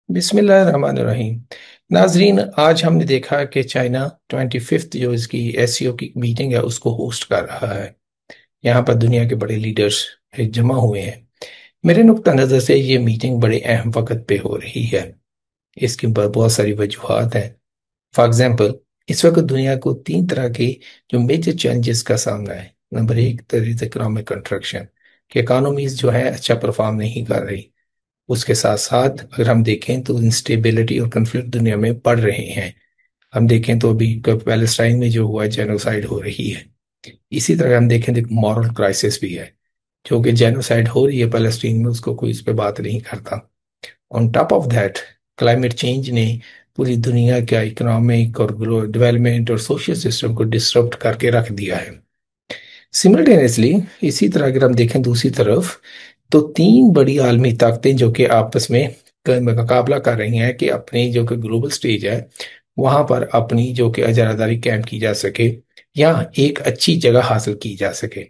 بسم اللہ الرحمن الرحیم۔ ناظرین، آج ہم نے دیکھا کہ چائنا 25 جو اس کی ایس سی او کی میٹنگ ہے اس کو ہوسٹ کر رہا ہے۔ یہاں پر دنیا کے بڑے لیڈرز جمع ہوئے ہیں۔ میرے نقطہ نظر سے یہ میٹنگ بڑے اہم وقت پہ ہو رہی ہے۔ اس کے بہت ساری وجوہات ہیں۔ فار ایگزامپل، اس وقت دنیا کو تین طرح کے جو میجر چیلنجز کا سامنا ہے۔ نمبر ایک، در از اکنامک کنٹرکشن، کہ اکانومیز جو ہے اچھا پرفارم نہیں کر رہی۔ اس کے ساتھ ساتھ اگر ہم دیکھیں تو انسٹیبلٹی اور کنفلکٹ دنیا میں بڑھ رہے ہیں۔ ہم دیکھیں تو ابھی پیلسٹائن میں جو ہوا ہے، جینوسائیڈ ہو رہی ہے۔ اسی طرح ہم دیکھیں تو ایک مورل کرائسس بھی ہے، جو کہ جینوسائیڈ ہو رہی ہے پیلسٹین میں، اس کو کوئی اس پہ بات نہیں کرتا۔ On top of that, climate change نے پوری دنیا کا اکنامک اور ڈیولپمنٹ اور سوشل سسٹم کو ڈسٹربٹ کر کے رکھ دیا ہے۔ سملٹینیسلی اسی طرح اگر ہم دیکھیں دوسری طرف، تو تین بڑی عالمی طاقتیں جو کہ آپس میں مقابلہ کر رہی ہیں کہ اپنی جو کہ گلوبل سٹیج ہے وہاں پر اپنی جو کہ اجاراداری قائم کی جا سکے یا ایک اچھی جگہ حاصل کی جا سکے۔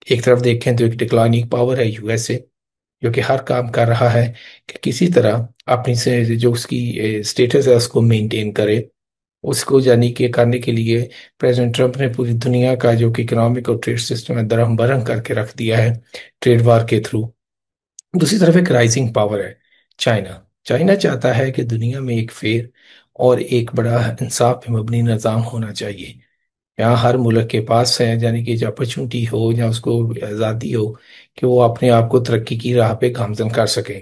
ایک طرف دیکھیں تو ایک ڈکلائننگ پاور ہے یو ایس اے، جو کہ ہر کام کر رہا ہے کہ کسی طرح اپنی سے جو اس کی سٹیٹس ہے اس کو مینٹین کرے۔ اس کو یعنی کہ کرنے کے لیے پریزیڈنٹ ٹرمپ نے پوری دنیا کا جو کہ اکنامک اور ٹریڈ سسٹم ہے درہم برہم کر کے رکھ دیا ہے ٹریڈ وار کے تھرو۔ دوسری طرف ایک رائزنگ پاور ہے چائنا۔ چائنا چاہتا ہے کہ دنیا میں ایک فیئر اور ایک بڑا انصاف پہ مبنی نظام ہونا چاہیے۔ یہاں ہر ملک کے پاس ہے یعنی کہ جو اپرچونٹی ہو یا اس کو آزادی ہو کہ وہ اپنے آپ کو ترقی کی راہ پہ گامزن کر سکے۔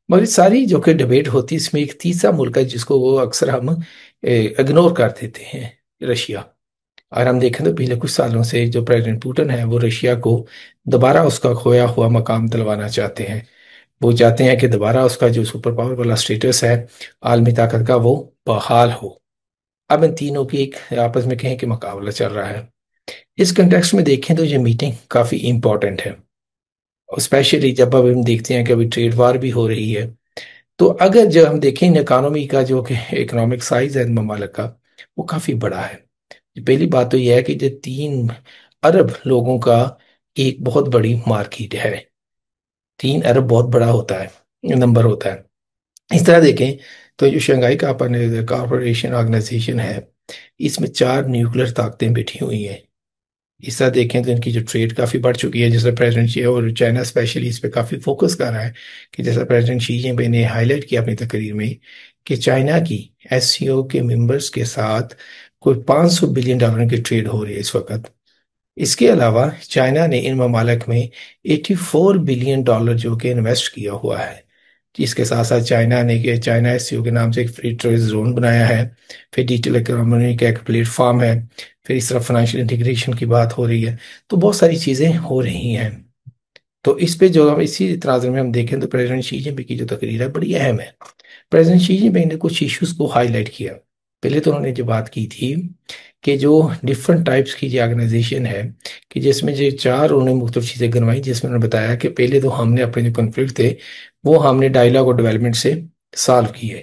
مگر ساری جو کہ ڈیبیٹ ہوتی ہے، اس میں ایک تیسرا ملک ہے جس کو وہ اکثر ہم اگنور کر دیتے ہیں، رشیا۔ اور ہم دیکھیں تو پچھلے کچھ سالوں سے جو پریزیڈنٹ پوٹن ہے وہ رشیا کو دوبارہ اس کا کھویا ہوا مقام دلوانا چاہتے ہیں۔ وہ چاہتے ہیں کہ دوبارہ اس کا جو سپر پاور والا سٹیٹس ہے عالمی طاقت کا وہ بحال ہو۔ اب ان تینوں کی ایک آپس میں کہیں کہ مقابلہ چل رہا ہے۔ اس کنٹیکسٹ میں دیکھیں تو یہ میٹنگ کافی امپورٹنٹ ہے، اسپیشلی جب اب ہم دیکھتے ہیں کہ ابھی ٹریڈ وار بھی ہو رہی ہے۔ تو اگر جو ہم دیکھیں اکانومی کا جو کہ اکنامک سائز ہے ممالک کا، وہ کافی بڑا ہے۔ پہلی بات تو یہ ہے کہ یہ 3 ارب لوگوں کا ایک بہت بڑی مارکیٹ ہے۔ 3 ارب بہت بڑا ہوتا ہے، نمبر ہوتا ہے۔ اس طرح دیکھیں تو جو شنگھائی کارپوریشن آرگنائزیشن ہے، اس میں 4 نیوکلیر طاقتیں بیٹھی ہوئی ہیں۔ اس طرح دیکھیں تو ان کی جو ٹریڈ کافی بڑھ چکی ہے، جیسا پریزیڈنٹ شی اور چائنا اسپیشلی اس پہ کافی فوکس کر رہا ہے کہ جیسا پریزیڈنٹ شی جن پنگ نے ہائی لائٹ کیا اپنی تقریر میں کہ چائنا کی ایس سی او کے ممبرز کے ساتھ کوئی $500 بلین کی ٹریڈ ہو رہی ہے اس وقت۔ اس کے علاوہ چائنا نے ان ممالک میں $84 بلین جو کہ انویسٹ کیا ہوا ہے۔ اس کے ساتھ ساتھ چائنا نے کہ چائنا ایس سی او کے نام سے ایک فری ٹریڈ زون بنایا ہے، پھر ڈیجیٹل اکانومی کا ایک پلیٹ فارم ہے، پھر اس طرح فائنینشیل انٹیگریشن کی بات ہو رہی ہے۔ تو بہت ساری چیزیں ہو رہی ہیں۔ تو اس پہ جو ہم اسی تناظر میں ہم دیکھیں تو پریزیڈنٹ شی جن پنگ کی جو تقریر ہے بڑی اہم ہے۔ پریزیڈنٹ شی جن پنگ نے کچھ ایشوز کو ہائی لائٹ کیا۔ پہلے تو انہوں نے جو بات کی تھی کہ جو ڈفرنٹ ٹائپس کی جو آرگنائزیشن ہے کہ جس میں جو 4 انہوں نے مختلف چیزیں گنوائی، جس میں انہوں نے بتایا کہ پہلے تو ہم نے اپنے جو کنفلکٹ تھے وہ ہم نے ڈائلاگ اور ڈیولپمنٹ سے سالو کیے،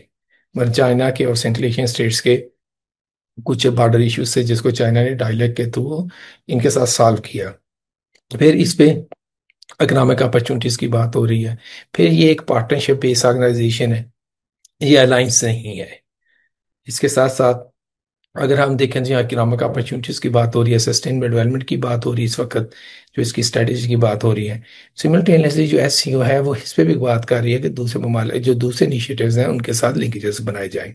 مگر چائنا کے اور سینٹرل ایشین اسٹیٹس کے کچھ بارڈر ایشوز سے جس کو چائنا نے ڈائلاگ کے تھرو ان کے ساتھ سالو کیا۔ پھر اس پہ اکنامک اپرچونٹیز کی بات ہو رہی ہے۔ پھر یہ ایک پارٹنرشپ بیس آرگنائزیشن ہے، یہ الائنس نہیں ہے۔ اس کے ساتھ ساتھ اگر ہم دیکھیں جو اکنامک اپرچونٹیز کی بات ہو رہی ہے، سسٹینیبل ڈیولپمنٹ کی بات ہو رہی ہے، اس وقت جو اس کی اسٹریٹجی کی بات ہو رہی ہے، سملٹینیسلی جو ایس سی او ہے وہ اس پہ بھی بات کر رہی ہے کہ دوسرے ممالک جو دوسرے انیشیٹوز ہیں ان کے ساتھ لنکیجز بنائے جائیں۔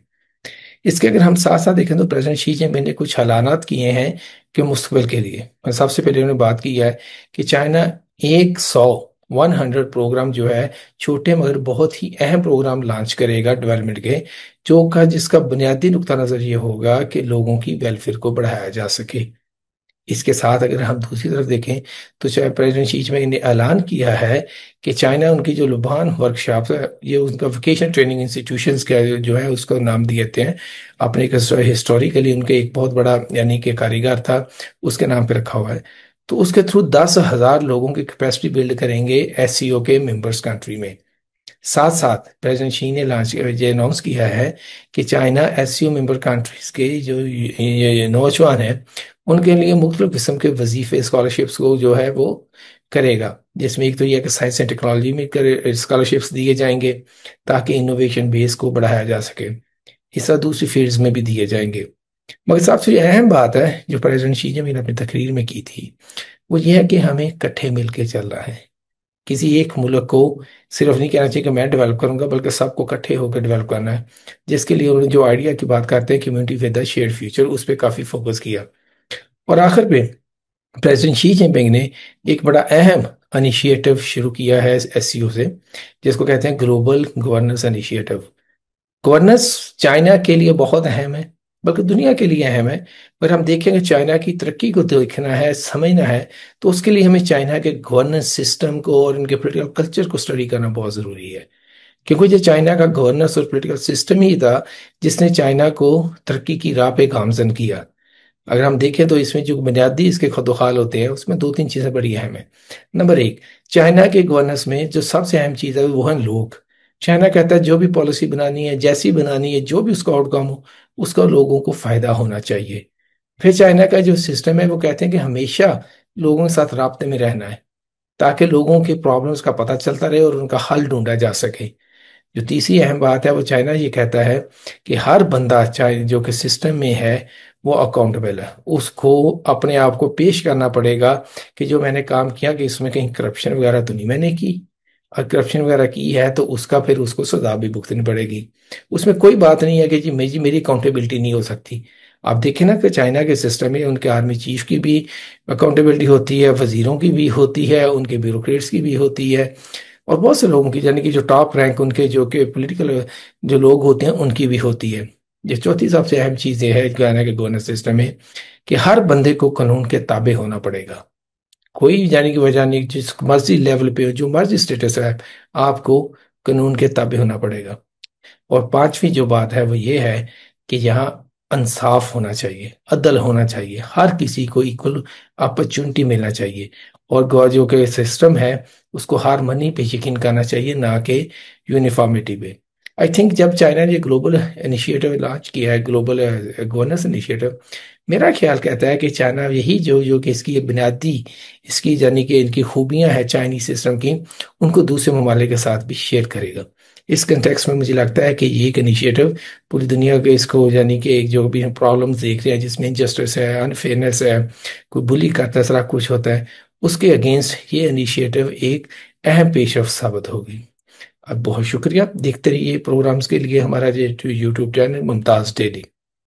اس کے اگر ہم ساتھ ساتھ دیکھیں تو پریزیڈنٹ شی جن پنگ نے کچھ اعلانات کیے ہیں کہ مستقبل کے لیے سب سے پہلے انہوں نے بات کی ہے کہ چائنا 100 پروگرام جو ہے چھوٹے مگر بہت ہی اہم پروگرام لانچ کرے گا ڈیولپمنٹ کے، جس کا بنیادی نقطہ نظر یہ ہوگا کہ لوگوں کی ویلفیئر کو بڑھایا جا سکے۔ اس کے ساتھ اگر ہم دوسری طرف دیکھیں تو پریزیڈنٹ شی جن پنگ نے اعلان کیا ہے کہ چائنا ان کی جو لبان ورکشاپ ہے، یہ ان کا ووکیشنل ٹریننگ انسٹیٹیوشنز کا جو ہے اس کو نام دیتے ہیں اپنے ہسٹوریکلی ان کے ایک بہت بڑا یعنی کہ کاریگر تھا اس کے نام پہ رکھا ہوا ہے۔ تو اس کے تھرو 10,000 لوگوں کی کیپیسٹی بلڈ کریں گے ایس سی او کے ممبرس کنٹری میں۔ ساتھ ساتھ پریزیڈنٹ شی نے یہ اناؤنس کیا ہے کہ چائنا ایس سی او ممبر کنٹریز کے جو یہ نوجوان ہیں ان کے لیے مختلف قسم کے وظیفے اسکالرشپس کو جو ہے وہ کرے گا، جس میں ایک تو یہ ہے کہ سائنس اینڈ ٹیکنالوجی میں اسکالرشپس دیے جائیں گے تاکہ انوویشن بیس کو بڑھایا جا سکے، اس طرح دوسری فیلڈز میں بھی دیے جائیں گے۔ مگر سب سے اہم بات ہے جو پریزیڈنٹ شی جن پنگ نے اپنی تقریر میں کی تھی، وہ یہ ہے کہ ہمیں کٹھے مل کے چلنا ہے۔ کسی ایک ملک کو صرف نہیں کہنا چاہیے کہ میں ڈیولپ کروں گا، بلکہ سب کو کٹھے ہو کے ڈیولپ کرنا ہے، جس کے لیے انہوں نے جو آئیڈیا کی بات کرتے ہیں community with a shared future, اس پہ کافی فوکس کیا۔ اور آخر پہ پریزیڈنٹ شی جن پنگ نے ایک بڑا اہم انیشیٹو شروع کیا ہے ایس سی او سے، جس کو کہتے ہیں global governance initiative. Governance China کے لیے بہت اہم ہے، بلکہ دنیا کے لیے اہم ہے۔ اگر ہم دیکھیں کہ چائنا کی ترقی کو دیکھنا ہے، سمجھنا ہے، تو اس کے لیے ہمیں چائنا کے گورننس سسٹم کو اور ان کے پولیٹیکل کلچر کو اسٹڈی کرنا بہت ضروری ہے، کیونکہ یہ چائنا کا گورننس اور پولیٹیکل سسٹم ہی تھا جس نے چائنا کو ترقی کی راہ پہ گامزن کیا۔ اگر ہم دیکھیں تو اس میں جو بنیادی اس کے خدوخال ہوتے ہیں، اس میں دو تین چیزیں بڑی اہم ہیں۔ نمبر ایک، چائنا کے گورننس میں جو سب سے اہم چیز ہے وہ ہیں لوگ۔ چائنا کہتا ہے جو بھی پالیسی بنانی ہے، جیسی بنانی ہے، جو بھی اس کا آؤٹ کم ہو، اس کا لوگوں کو فائدہ ہونا چاہیے۔ پھر چائنا کا جو سسٹم ہے وہ کہتے ہیں کہ ہمیشہ لوگوں کے ساتھ رابطے میں رہنا ہے تاکہ لوگوں کے پرابلمس کا پتہ چلتا رہے اور ان کا حل ڈھونڈا جا سکے۔ جو تیسری اہم بات ہے وہ چائنا یہ کہتا ہے کہ ہر بندہ چاہے جو کہ سسٹم میں ہے وہ اکاؤنٹیبل ہے، اس کو اپنے آپ کو پیش کرنا پڑے گا کہ جو میں نے کام کیا کہ اس میں کہیں کرپشن وغیرہ تو نہیں میں نے کی، اور کرپشن وغیرہ کی ہے تو اس کا پھر اس کو سزا بھی بھگتنی پڑے گی۔ اس میں کوئی بات نہیں ہے کہ جی میری اکاؤنٹیبلٹی نہیں ہو سکتی۔ آپ دیکھیں نا کہ چائنا کے سسٹم میں ان کے آرمی چیف کی بھی اکاؤنٹیبلٹی ہوتی ہے، وزیروں کی بھی ہوتی ہے، ان کے بیوروکریٹس کی بھی ہوتی ہے، اور بہت سے لوگوں کی، یعنی کہ جو ٹاپ رینک ان کے جو کہ پولیٹیکل جو لوگ ہوتے ہیں ان کی بھی ہوتی ہے۔ یہ چوتھی سب سے اہم چیز یہ ہے چائنا کے گورننس سسٹم میں کہ ہر بندے کو قانون کے تابع ہونا پڑے گا۔ کوئی جانے کی وجہ نہیں، جس مرضی لیول پہ جو مرضی اسٹیٹس ہے، آپ کو قانون کے تابع ہونا پڑے گا۔ اور پانچویں جو بات ہے وہ یہ ہے کہ یہاں انصاف ہونا چاہیے، عدل ہونا چاہیے، ہر کسی کو ایکول اپرچونٹی ملنا چاہیے، اور جو کہ سسٹم ہے اس کو ہارمنی پہ یقین کرنا چاہیے، نہ کہ یونیفارمٹی پہ۔ آئی تھنک جب چائنا نے گلوبل انیشیٹو لانچ کیا ہے، گلوبل گورننس انیشیٹو، میرا خیال کہتا ہے کہ چائنا یہی جو کہ اس کی بنیادی اس کی یعنی کہ ان کی خوبیاں ہیں چائنیز سسٹم کی، ان کو دوسرے ممالک کے ساتھ بھی شیئر کرے گا۔ اس کنٹیکس میں مجھے لگتا ہے کہ یہ ایک انیشیٹو پوری دنیا کے اس کو یعنی کہ ایک جو بھی ہم پرابلمس دیکھ رہے ہیں جس میں انجسٹس ہے، انفیئرنیس ہے، کوئی بلی کرتا ہے، سارا کچھ ہوتا ہے، اس کے اگینسٹ یہ انیشیٹو ایک اہم پیش رفت ثابت ہوگی۔ اب بہت شکریہ، دیکھتے رہیے پروگرامز کے لیے ہمارا جو یوٹیوب چینل ممتاز ڈیلی۔